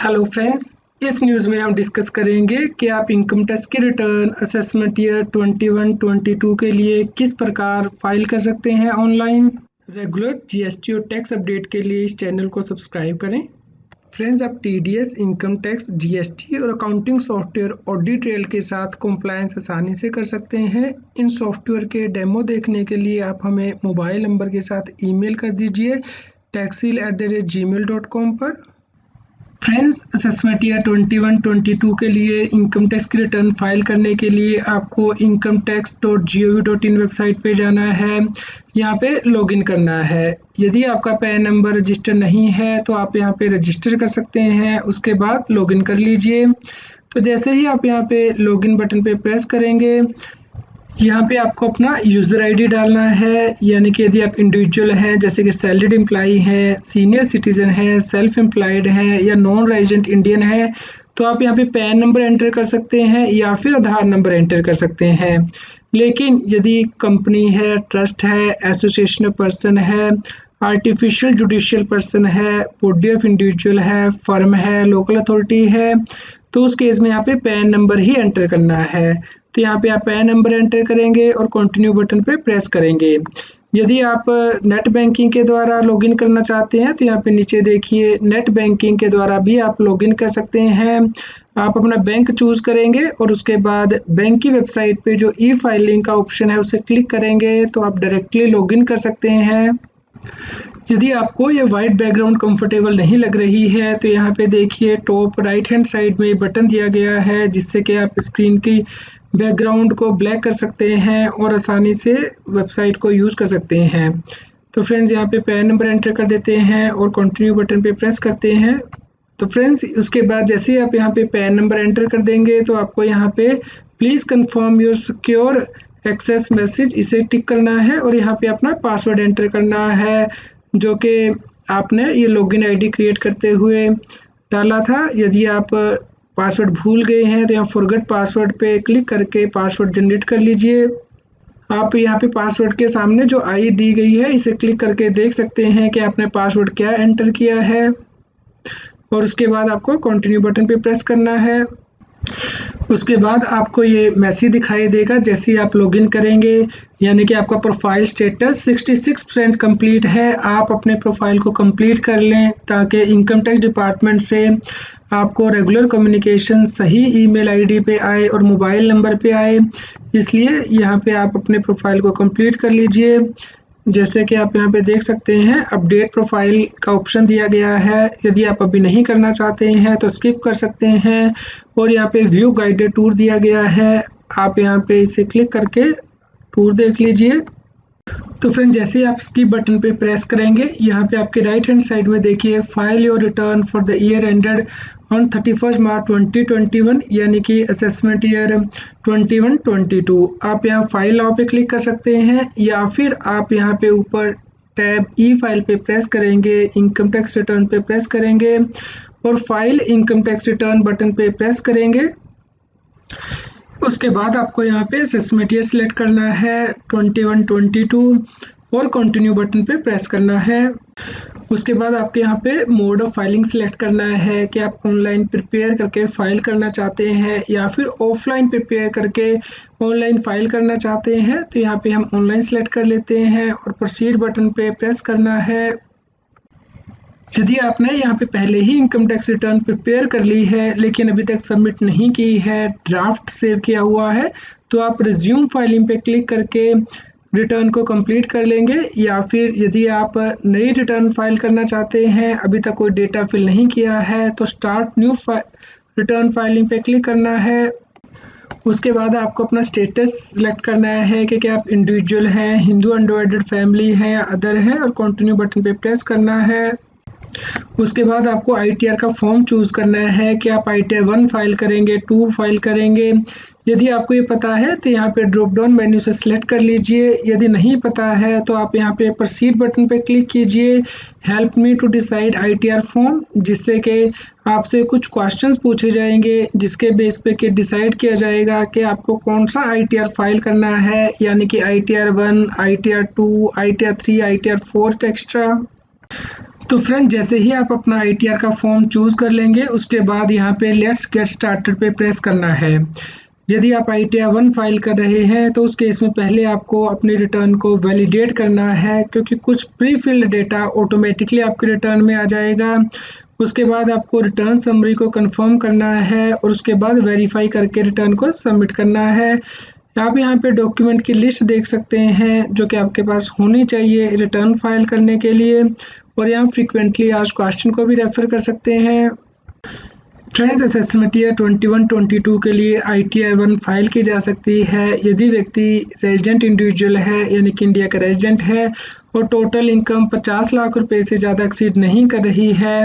Hello friends, इस news में हम डिस्कस करेंगे कि आप इनकम टैक्स की रिटर्न असेसमेंट ईयर 21-22 के लिए किस प्रकार फाइल कर सकते हैं ऑनलाइन। रेगुलर जीएसटी और टैक्स अपडेट के लिए इस चैनल को सब्सक्राइब करें। फ्रेंड्स, आप टीडीएस, इनकम टैक्स, जीएसटी और अकाउंटिंग सॉफ्टवेयर ऑडिट ट्रेल के साथ कॉम्प्लायंस आसानी से कर सकते हैं। इन सॉफ्टवेयर के डेमो देखने के लिए आप हमें मोबाइल नंबर के साथ ईमेल कर दीजिए taxil@gmail.com पर। फ्रेंड्स, असेसमेंट ईयर 21-22 के लिए इनकम टैक्स की रिटर्न फाइल करने के लिए आपको incometax.gov.in वेबसाइट पे जाना है। यहाँ पे लॉगिन करना है। यदि आपका पैन नंबर रजिस्टर नहीं है तो आप यहाँ पे रजिस्टर कर सकते हैं, उसके बाद लॉगिन कर लीजिए। तो जैसे ही आप यहाँ पे लॉगिन बटन पे प्रेस करेंगे, यहाँ पे आपको अपना यूज़र आईडी डालना है, यानी कि यदि आप इंडिविजुअल हैं जैसे कि सैलरीड एम्प्लॉई हैं, सीनियर सिटीजन हैं, सेल्फ एम्प्लॉयड हैं या नॉन रेजिडेंट इंडियन है, तो आप यहाँ पे पैन नंबर एंटर कर सकते हैं या फिर आधार नंबर एंटर कर सकते हैं। लेकिन यदि कंपनी है, ट्रस्ट है, एसोसिएशन पर्सन है, आर्टिफिशियल जुडिशियल पर्सन है, बॉडी ऑफ इंडिविजुअल है, फर्म है, लोकल अथॉरिटी है, तो उस केस में यहाँ पे पैन नंबर ही एंटर करना है। तो यहाँ पे आप पैन नंबर एंटर करेंगे और कंटिन्यू बटन पे प्रेस करेंगे। यदि आप नेट बैंकिंग के द्वारा लॉगिन करना चाहते हैं तो यहाँ पे नीचे देखिए, नेट बैंकिंग के द्वारा भी आप लॉगिन कर सकते हैं। आप अपना बैंक चूज करेंगे और उसके बाद बैंक की वेबसाइट पे जो ई फाइलिंग का ऑप्शन है उसे क्लिक करेंगे तो आप डायरेक्टली लॉगिन कर सकते हैं। यदि आपको ये वाइट बैकग्राउंड कंफर्टेबल नहीं लग रही है तो यहाँ पे देखिए, टॉप राइट हैंड साइड में बटन दिया गया है जिससे कि आप स्क्रीन की बैकग्राउंड को ब्लैक कर सकते हैं और आसानी से वेबसाइट को यूज़ कर सकते हैं। तो फ्रेंड्स, यहाँ पे पैन नंबर एंटर कर देते हैं और कंटिन्यू बटन पे प्रेस करते हैं। तो फ्रेंड्स, उसके बाद जैसे ही आप यहाँ पे पैन नंबर एंटर कर देंगे तो आपको यहाँ पे please confirm your secure access message, इसे टिक करना है और यहाँ पे अपना पासवर्ड एंटर करना है जो कि आपने ये लॉगिन आईडी क्रिएट करते हुए डाला था। यदि आप पासवर्ड भूल गए हैं तो यहाँ फॉरगेट पासवर्ड पे क्लिक करके पासवर्ड जनरेट कर लीजिए। आप यहाँ पे पासवर्ड के सामने जो आई दी गई है इसे क्लिक करके देख सकते हैं कि आपने पासवर्ड क्या एंटर किया है और उसके बाद आपको कंटिन्यू बटन पे प्रेस करना है। उसके बाद आपको ये मैसेज दिखाई देगा जैसे ही आप लॉगिन करेंगे, यानी कि आपका प्रोफाइल स्टेटस 66% कंप्लीट है। आप अपने प्रोफाइल को कंप्लीट कर लें ताकि इनकम टैक्स डिपार्टमेंट से आपको रेगुलर कम्युनिकेशन सही ईमेल आईडी पे आए और मोबाइल नंबर पे आए। इसलिए यहाँ पे आप अपने प्रोफाइल को कंप्लीट कर लीजिए। जैसे कि आप यहाँ पे देख सकते हैं, अपडेट प्रोफाइल का ऑप्शन दिया गया है। यदि आप अभी नहीं करना चाहते हैं तो स्किप कर सकते हैं और यहाँ पे व्यू गाइडेड टूर दिया गया है, आप यहाँ पे इसे क्लिक करके टूर देख लीजिए। तो फ्रेंड, जैसे ही आप स्किप बटन पे प्रेस करेंगे, यहाँ पे आपके राइट हैंड साइड में देखिए, file your return for the year ended on 31 मार्च 2021, यानी कि असेसमेंट ईयर 21-22। आप यहाँ फाइल नाउ पे क्लिक कर सकते हैं या फिर आप यहाँ पे ऊपर टैब ई फाइल पे प्रेस करेंगे, इनकम टैक्स रिटर्न पे प्रेस करेंगे और file income tax return button पे प्रेस करेंगे। उसके बाद आपको यहाँ पे असेसमेंट ईयर सिलेक्ट करना है 21-22 और कंटिन्यू बटन पे प्रेस करना है। उसके बाद आपके यहाँ पे मोड ऑफ फाइलिंग सिलेक्ट करना है कि आप ऑनलाइन प्रिपेयर करके फाइल करना चाहते हैं या फिर ऑफलाइन प्रिपेयर करके ऑनलाइन फाइल करना चाहते हैं। तो यहाँ पे हम ऑनलाइन सेलेक्ट कर लेते हैं और प्रोसीड बटन पे प्रेस करना है। यदि आपने यहाँ पे पहले ही इनकम टैक्स रिटर्न प्रिपेयर कर ली है लेकिन अभी तक सबमिट नहीं की है, ड्राफ्ट सेव किया हुआ है, तो आप रिज्यूम फाइलिंग पे क्लिक करके रिटर्न को कंप्लीट कर लेंगे। या फिर यदि आप नई रिटर्न फाइल करना चाहते हैं, अभी तक कोई डेटा फिल नहीं किया है, तो स्टार्ट न्यू रिटर्न फाइलिंग पे क्लिक करना है। उसके बाद आपको अपना स्टेटस सिलेक्ट करना है कि क्या आप इंडिविजुअल हैं, हिंदू अनडिवाइडेड फैमिली है या अदर है और कंटिन्यू बटन पे प्रेस करना है। उसके बाद आपको आईटीआर का फॉर्म चूज करना है कि आप आईटीआर 1 फाइल करेंगे, 2 फाइल करेंगे। यदि आपको ये पता है तो यहाँ पे ड्रॉप डाउन मेन्यू से सिलेक्ट कर लीजिए। यदि नहीं पता है तो आप यहाँ पे प्रोसीड बटन पे क्लिक कीजिए, help me to decide ITR form, जिससे कि आपसे कुछ क्वेश्चंस पूछे जाएंगे जिसके बेस पे कि डिसाइड किया जाएगा कि आपको कौन सा आईटीआर फाइल करना है, यानी कि ITR 1, ITR 2, ITR 3, ITR 4 extra. तो फ्रेंड जैसे ही आप अपना ITR का फॉर्म चूज कर लेंगे उसके बाद यहाँ पे लेट्स गेट स्टार्टेड पे प्रेस करना है। यदि आप ITR 1 फाइल कर रहे हैं तो उस केस में पहले आपको अपने रिटर्न को वैलिडेट करना है, क्योंकि कुछ प्री फिल्ड डेटा ऑटोमेटिकली आपके रिटर्न में आ जाएगा। उसके बाद आपको रिटर्न समरी को कंफर्म करना है और उसके बाद वेरीफाई करके रिटर्न को सबमिट करना है। आप यहाँ पे डॉक्यूमेंट की लिस्ट देख सकते हैं जो कि आपके पास होनी चाहिए रिटर्न फाइल करने के लिए, और यहाँ फ्रीक्वेंटली आस्क्ड क्वेश्चन को भी रेफर कर सकते हैं। फ्रेंड्स असेसमेंट ईयर 21-22 के लिए ITR 1 फाइल की जा सकती है यदि व्यक्ति रेजिडेंट इंडिविजुअल है, यानी कि इंडिया का रेजिडेंट है और टोटल इनकम 50 लाख रुपए से ज़्यादा एक्सीड नहीं कर रही है,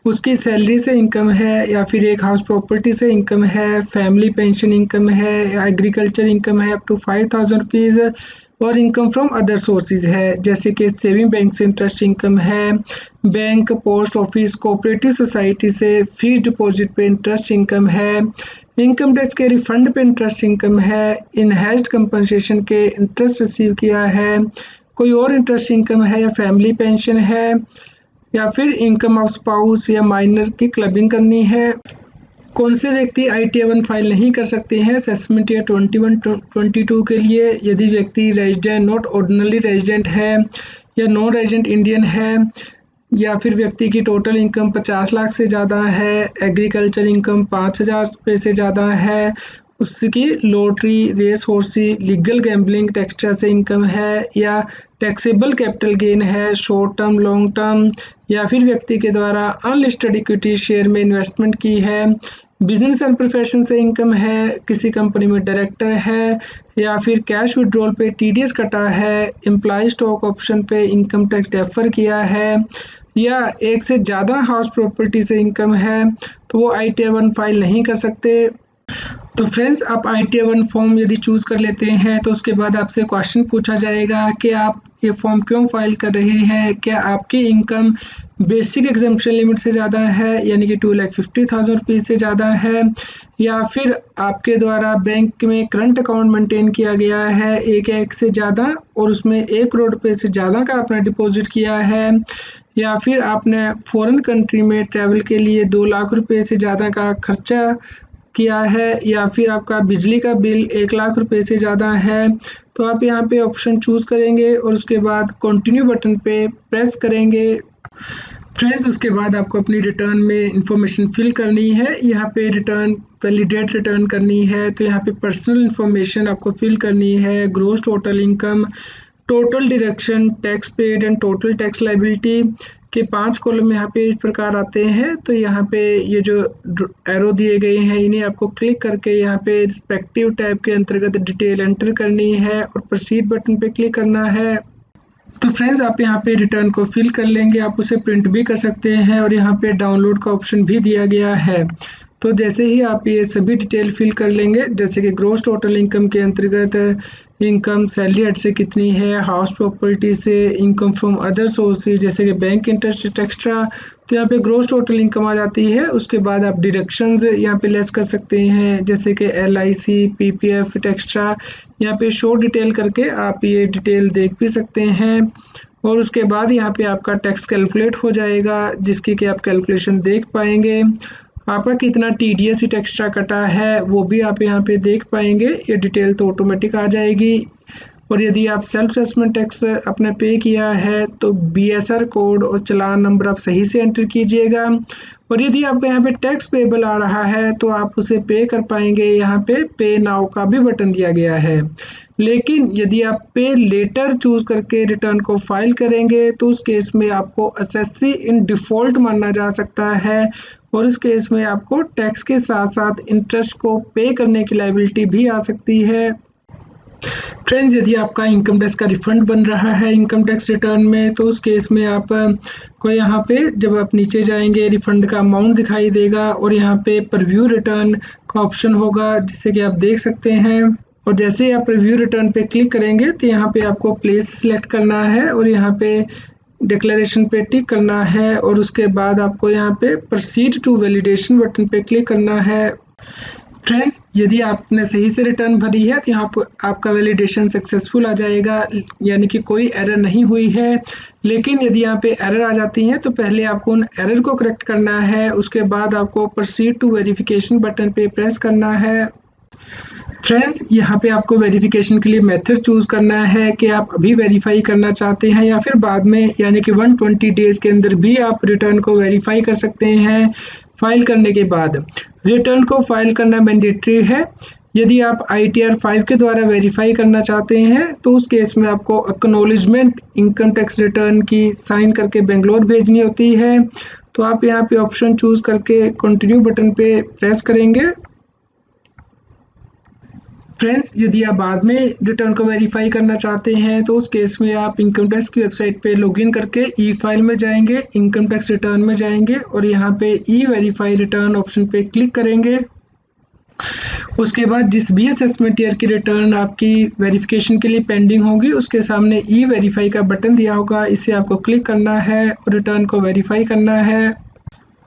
उसकी सैलरी से इनकम है या फिर एक हाउस प्रॉपर्टी से इनकम है, फैमिली पेंशन इनकम है या एग्रीकल्चर इनकम है अप टू 5,000 रुपीज़, और इनकम फ्रॉम अदर सोर्सेज है जैसे कि सेविंग बैंक से इंटरेस्ट इनकम है, bank, post office, cooperative society से फिक्स्ड डिपॉजिट पे इंटरेस्ट इनकम है, इनकम टैक्स के रिफंड पे इंटरेस्ट इनकम है, इनहेरिटेंस कंपनसेशन के इंटरेस्ट रिसीव किया है, कोई और इंटरेस्ट इनकम है या फैमिली पेंशन है, या फिर इनकम ऑफ स्पाउस या माइनर की क्लबिंग करनी है। कौन से व्यक्ति ITR 1 फाइल नहीं कर सकते हैं असेसमेंट ईयर 21-22 के लिए? यदि व्यक्ति रेजिडेंट नॉट ऑर्डिनरी रेजिडेंट है या नॉन रेजिडेंट इंडियन है, या फिर व्यक्ति की टोटल इनकम 50 लाख से ज़्यादा है, एग्रीकल्चर इनकम 5,000 रुपये से ज़्यादा है, उसकी lottery, race horses, legal gambling टेक्सट्रा से इनकम है, या टैक्सेबल कैपिटल गेन है शॉर्ट टर्म, लॉन्ग टर्म, या फिर व्यक्ति के द्वारा अनलिस्टेड इक्विटी शेयर में इन्वेस्टमेंट की है, बिजनेस एंड प्रोफेशन से इनकम है, किसी कंपनी में डायरेक्टर है, या फिर कैश विड्रॉल पे TDS कटा है, एम्प्लॉय स्टॉक ऑप्शन पे इनकम टैक्स डेफर किया है, या एक से ज़्यादा हाउस प्रॉपर्टी से इनकम है, तो वो ITR 1 फाइल नहीं कर सकते। तो फ्रेंड्स आप ITR 1 फॉर्म यदि चूज़ कर लेते हैं तो उसके बाद आपसे क्वेश्चन पूछा जाएगा कि आप ये फॉर्म क्यों फाइल कर रहे हैं, क्या आपकी इनकम बेसिक एग्जम्पशन लिमिट से ज़्यादा है यानी कि 2,50,000 रुपीज़ से ज़्यादा है, या फिर आपके द्वारा बैंक में करंट अकाउंट मेंटेन किया गया है 1 लाख से ज़्यादा और उसमें 1 करोड़ रुपये से ज़्यादा का आपने डिपॉजिट किया है, या फिर आपने फॉरेन कंट्री में ट्रैवल के लिए 2 लाख रुपये से ज़्यादा का खर्चा किया है, या फिर आपका बिजली का बिल 1 लाख रुपए से ज़्यादा है। तो आप यहाँ पे ऑप्शन चूज़ करेंगे और उसके बाद कंटिन्यू बटन पे प्रेस करेंगे। फ्रेंड्स उसके बाद आपको अपनी रिटर्न में इंफॉर्मेशन फिल करनी है। यहाँ पे रिटर्न वैलिडेट रिटर्न करनी है तो यहाँ पे पर्सनल इंफॉर्मेशन आपको फिल करनी है, gross total income, total deduction, tax paid and total tax liability के 5 कॉलम यहाँ पे इस प्रकार आते हैं। तो यहाँ पे ये जो एरो दिए गए हैं इन्हें आपको क्लिक करके यहाँ पे रिस्पेक्टिव टैब के अंतर्गत डिटेल एंटर करनी है और प्रोसीड बटन पे क्लिक करना है। तो फ्रेंड्स आप यहाँ पे रिटर्न को फिल कर लेंगे, आप उसे प्रिंट भी कर सकते हैं और यहाँ पे डाउनलोड का ऑप्शन भी दिया गया है। तो जैसे ही आप ये सभी डिटेल फिल कर लेंगे, जैसे कि ग्रॉस टोटल इनकम के अंतर्गत इनकम सैलरी हेड से कितनी है, हाउस प्रॉपर्टी से, इनकम फ्रॉम अदर सोर्सेज जैसे कि बैंक इंटरेस्ट एक्स्ट्रा, तो यहाँ पे ग्रॉस टोटल इनकम आ जाती है। उसके बाद आप डिडक्शंस यहाँ पे लेस कर सकते हैं जैसे कि LIC, PPF एक्स्ट्रा, यहाँ पे शो डिटेल करके आप ये डिटेल देख भी सकते हैं। और उसके बाद यहाँ पे आपका टैक्स कैलकुलेट हो जाएगा जिसकी कि आप कैलकुलेशन देख पाएंगे। आपका कितना TDS एक्स्ट्रा कटा है वो भी आप यहाँ पे देख पाएंगे, ये डिटेल तो ऑटोमेटिक आ जाएगी। और यदि आप सेल्फ असेसमेंट टैक्स अपने पे किया है तो BSR कोड और चालान नंबर आप सही से एंटर कीजिएगा। और यदि आपको यहाँ पे टैक्स पेबल आ रहा है तो आप उसे पे कर पाएंगे, यहाँ पे नाउ का भी बटन दिया गया है। लेकिन यदि आप पे लेटर चूज करके रिटर्न को फाइल करेंगे तो उस केस में आपको असेसी इन डिफ़ॉल्ट माना जा सकता है और इस केस में आपको टैक्स के साथ साथ इंटरेस्ट को पे करने की लायबिलिटी भी आ सकती है। फ्रेंड्स यदि आपका इनकम टैक्स का रिफंड बन रहा है इनकम टैक्स रिटर्न में तो उस केस में आप को यहाँ पे जब आप नीचे जाएंगे रिफंड का अमाउंट दिखाई देगा और यहाँ पे प्रीव्यू रिटर्न का ऑप्शन होगा जिसे कि आप देख सकते हैं। और जैसे ही आप प्रीव्यू रिटर्न पे क्लिक करेंगे तो यहाँ पे आपको प्लेस सिलेक्ट करना है और यहाँ पे डिक्लेरेशन पे टिक करना है और उसके बाद आपको यहाँ पे प्रोसीड टू वैलिडेशन बटन पे क्लिक करना है। फ्रेंड्स, यदि आपने सही से रिटर्न भरी है तो यहाँ पर आपका वैलिडेशन सक्सेसफुल आ जाएगा, यानी कि कोई एरर नहीं हुई है। लेकिन यदि यहाँ पे एरर आ जाती हैं तो पहले आपको उन एरर को करेक्ट करना है, उसके बाद आपको प्रोसीड टू वेरिफिकेशन बटन पे प्रेस करना है। फ्रेंड्स, यहाँ पे आपको वेरिफिकेशन के लिए मेथड चूज़ करना है कि आप अभी वेरीफाई करना चाहते हैं या फिर बाद में, यानी कि 120 डेज़ के अंदर भी आप रिटर्न को वेरीफाई कर सकते हैं फाइल करने के बाद। रिटर्न को फाइल करना मैंडेटरी है। यदि आप ITR 5 के द्वारा वेरीफाई करना चाहते हैं तो उस केस में आपको एक्नॉलेजमेंट इनकम टैक्स रिटर्न की साइन करके बेंगलोर भेजनी होती है। तो आप यहाँ पे ऑप्शन चूज़ करके कंटिन्यू बटन पे प्रेस करेंगे। फ्रेंड्स, यदि आप बाद में रिटर्न को वेरीफाई करना चाहते हैं तो उस केस में आप इनकम टैक्स की वेबसाइट पे लॉगिन करके ई फाइल में जाएंगे, इनकम टैक्स रिटर्न में जाएंगे और यहाँ पे ई वेरीफाई रिटर्न ऑप्शन पे क्लिक करेंगे। उसके बाद जिस भी असेसमेंट ईयर की रिटर्न आपकी वेरिफिकेशन के लिए पेंडिंग होगी उसके सामने ई वेरीफाई का बटन दिया होगा, इसे आपको क्लिक करना है और रिटर्न को वेरीफाई करना है।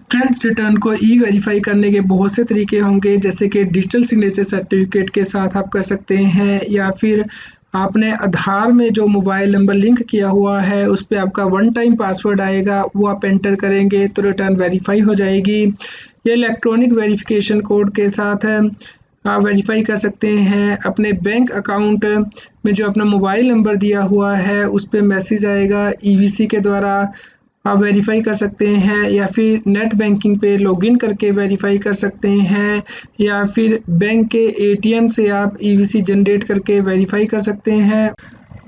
फ्रेंड्स, रिटर्न को ई वेरीफाई करने के बहुत से तरीके होंगे, जैसे कि डिजिटल सिग्नेचर सर्टिफिकेट के साथ आप कर सकते हैं, या फिर आपने आधार में जो मोबाइल नंबर लिंक किया हुआ है उस पर आपका 1 टाइम पासवर्ड आएगा, वो आप एंटर करेंगे तो रिटर्न वेरीफाई हो जाएगी। ये इलेक्ट्रॉनिक वेरिफिकेशन कोड के साथ आप वेरीफाई कर सकते हैं। अपने बैंक अकाउंट में जो अपना मोबाइल नंबर दिया हुआ है उस पर मैसेज आएगा, EVC के द्वारा आप वेरीफाई कर सकते हैं, या फिर नेट बैंकिंग पे लॉगिन करके वेरीफाई कर सकते हैं, या फिर बैंक के ATM से आप EVC जनरेट करके वेरीफाई कर सकते हैं।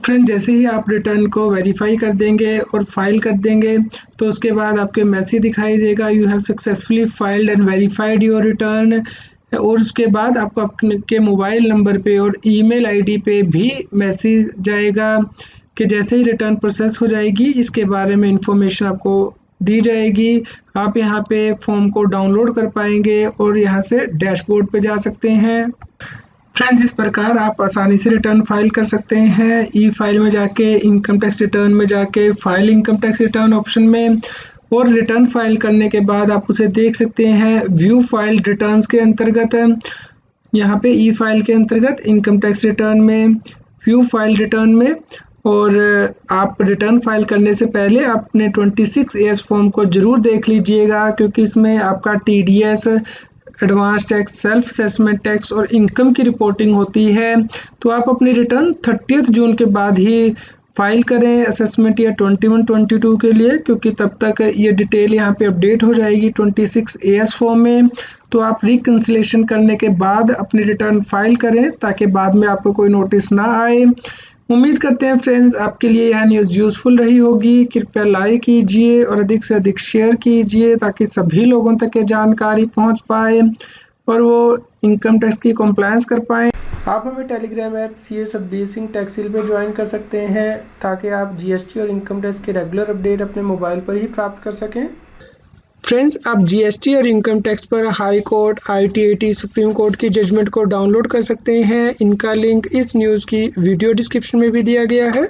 फ्रेंड, जैसे ही आप रिटर्न को वेरीफाई कर देंगे और फाइल कर देंगे तो उसके बाद आपके मैसेज दिखाई देगा, you have successfully filed and verified your return. और उसके बाद आपको आपके मोबाइल नंबर पे और ईमेल ID पे भी मैसेज जाएगा कि जैसे ही रिटर्न प्रोसेस हो जाएगी इसके बारे में इंफॉर्मेशन आपको दी जाएगी। आप यहाँ पे फॉर्म को डाउनलोड कर पाएंगे और यहाँ से डैशबोर्ड पे जा सकते हैं। फ्रेंड्स, इस प्रकार आप आसानी से रिटर्न फाइल कर सकते हैं। ई फाइल में जाके, इनकम टैक्स रिटर्न में जाके, file income tax return option में, और रिटर्न फाइल करने के बाद आप उसे देख सकते हैं व्यू फाइल रिटर्न्स के अंतर्गत। यहाँ पे ई फाइल के अंतर्गत इनकम टैक्स रिटर्न में, व्यू फाइल रिटर्न में। और आप रिटर्न फाइल करने से पहले अपने 26AS फॉर्म को ज़रूर देख लीजिएगा, क्योंकि इसमें आपका TDS, advance tax, self assessment tax और इनकम की रिपोर्टिंग होती है। तो आप अपनी रिटर्न 30 जून के बाद ही फाइल करें असेसमेंट ईयर 21-22 के लिए, क्योंकि तब तक ये डिटेल यहाँ पे अपडेट हो जाएगी 26AS फॉर्म में। तो आप रिकंसिलेशन करने के बाद अपनी रिटर्न फाइल करें ताकि बाद में आपको कोई नोटिस ना आए। उम्मीद करते हैं फ्रेंड्स आपके लिए यह न्यूज़ यूज़फुल रही होगी। कृपया लाइक कीजिए और अधिक से अधिक शेयर कीजिए ताकि सभी लोगों तक ये जानकारी पहुंच पाए और वो इनकम टैक्स की कंप्लायंस कर पाएँ। आप हमें Telegram app CA Satbir Singh टैक्सील पे ज्वाइन कर सकते हैं ताकि आप GST और इनकम टैक्स के रेगुलर अपडेट अपने मोबाइल पर ही प्राप्त कर सकें। फ्रेंड्स, आप GST और इनकम टैक्स पर high court, ITAT, supreme court की जजमेंट को डाउनलोड कर सकते हैं। इनका लिंक इस न्यूज़ की वीडियो डिस्क्रिप्शन में भी दिया गया है।